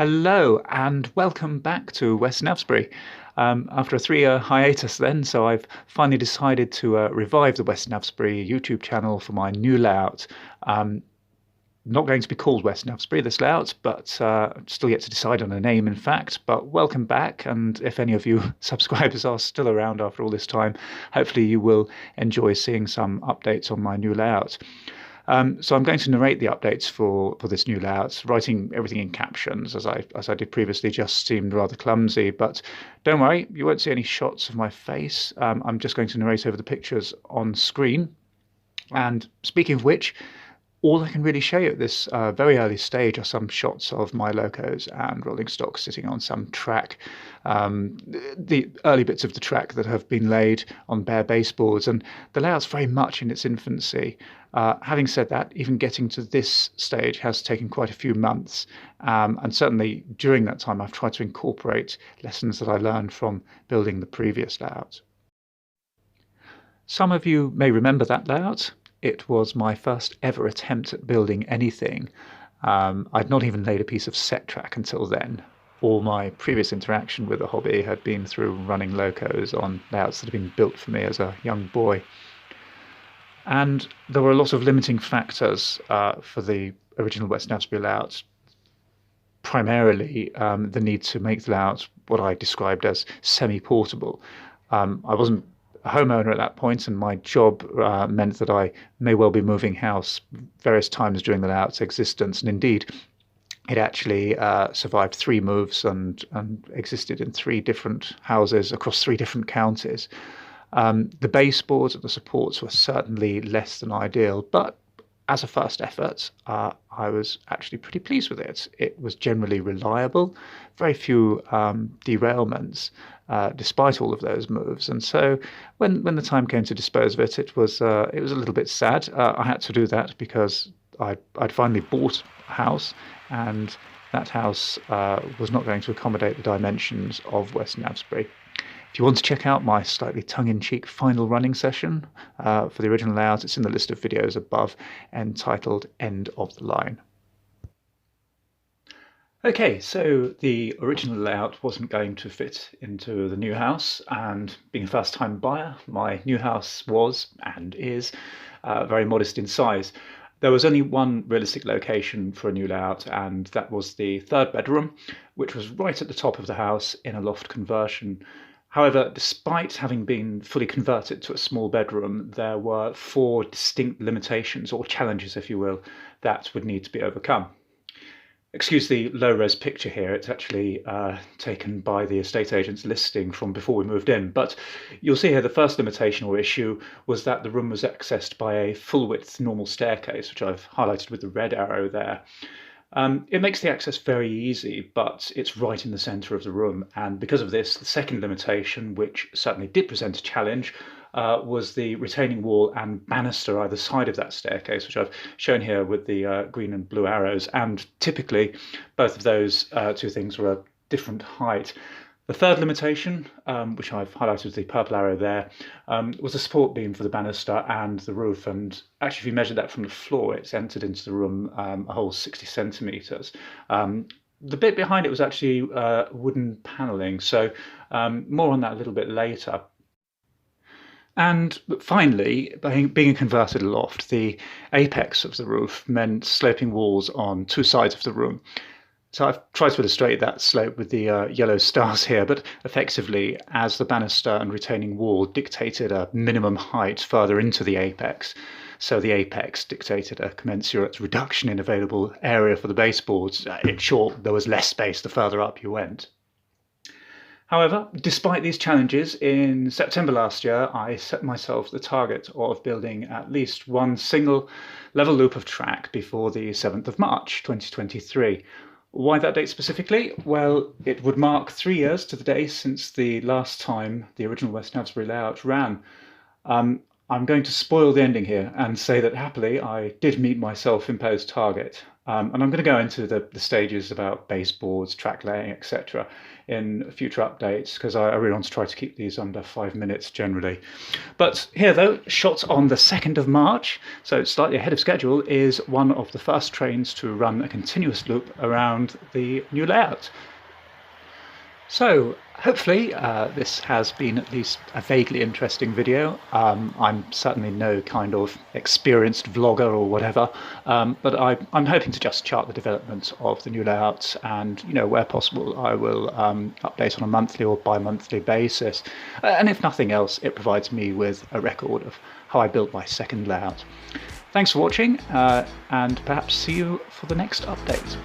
Hello and welcome back to West Navsbury. After a 3 year hiatus then, so I've finally decided to revive the West Navsbury YouTube channel for my new layout. Not going to be called West Navsbury, this layout, but still yet to decide on a name, in fact. But welcome back, and if any of you subscribers are still around after all this time, hopefully you will enjoy seeing some updates on my new layout. So I'm going to narrate the updates for this new layout. Writing everything in captions, as I did previously, just seemed rather clumsy. But don't worry, you won't see any shots of my face. I'm just going to narrate over the pictures on screen. And speaking of which, all I can really show you at this very early stage are some shots of my locos and rolling stock sitting on some track, the early bits of the track that have been laid on bare baseboards, and the layout's very much in its infancy. Having said that, even getting to this stage has taken quite a few months, and certainly during that time I've tried to incorporate lessons that I learned from building the previous layout. Some of you may remember that layout. It was my first ever attempt at building anything. I'd not even laid a piece of set track until then. All my previous interaction with the hobby had been through running locos on layouts that had been built for me as a young boy. And there were a lot of limiting factors for the original West Navsbury layout. Primarily, the need to make the layout what I described as semi-portable. I wasn't a homeowner at that point, and my job meant that I may well be moving house various times during the layout's existence, and indeed it actually survived 3 moves and existed in 3 different houses across 3 different counties. The baseboards and the supports were certainly less than ideal, but as a first effort, I was actually pretty pleased with it. It was generally reliable, very few derailments, despite all of those moves. And so when the time came to dispose of it, it was a little bit sad. I had to do that because I'd finally bought a house, and that house was not going to accommodate the dimensions of West Navsbury. If you want to check out my slightly tongue-in-cheek final running session for the original layout, it's in the list of videos above, entitled End of the Line. Okay, so the original layout wasn't going to fit into the new house, and being a first-time buyer, my new house was, and is, very modest in size. There was only one realistic location for a new layout, and that was the 3rd bedroom, which was right at the top of the house in a loft conversion. However, despite having been fully converted to a small bedroom, there were 4 distinct limitations, or challenges if you will, that would need to be overcome. Excuse the low-res picture here, it's actually taken by the estate agent's listing from before we moved in, but you'll see here the first limitation or issue was that the room was accessed by a full-width normal staircase, which I've highlighted with the red arrow there. It makes the access very easy, but it's right in the centre of the room, and because of this, the second limitation, which certainly did present a challenge, was the retaining wall and banister either side of that staircase, which I've shown here with the green and blue arrows, and typically both of those 2 things were a different height. The third limitation, which I've highlighted with the purple arrow there, was a support beam for the banister and the roof, and actually if you measure that from the floor, it's entered into the room a whole 60 centimetres. The bit behind it was actually wooden panelling, so more on that a little bit later. And finally, being a converted loft, the apex of the roof meant sloping walls on 2 sides of the room. So I've tried to illustrate that slope with the yellow stars here, but effectively, as the banister and retaining wall dictated a minimum height further into the apex, so the apex dictated a commensurate reduction in available area for the baseboards. In short, there was less space the further up you went. However, despite these challenges, in September last year, I set myself the target of building at least 1 single level loop of track before the 7th of March 2023. Why that date specifically? Well, it would mark 3 years to the day since the last time the original West Navsbury layout ran. I'm going to spoil the ending here and say that happily I did meet my self-imposed target. And I'm going to go into the stages about baseboards, track laying, etc. in future updates, because I really want to try to keep these under 5 minutes generally. But here though, shot on the 2nd of March, so slightly ahead of schedule, is one of the first trains to run a continuous loop around the new layout. So hopefully this has been at least a vaguely interesting video. I'm certainly no kind of experienced vlogger or whatever, but I'm hoping to just chart the development of the new layouts, and where possible I will update on a monthly or bi-monthly basis. And if nothing else, it provides me with a record of how I built my second layout. Thanks for watching, and perhaps see you for the next update.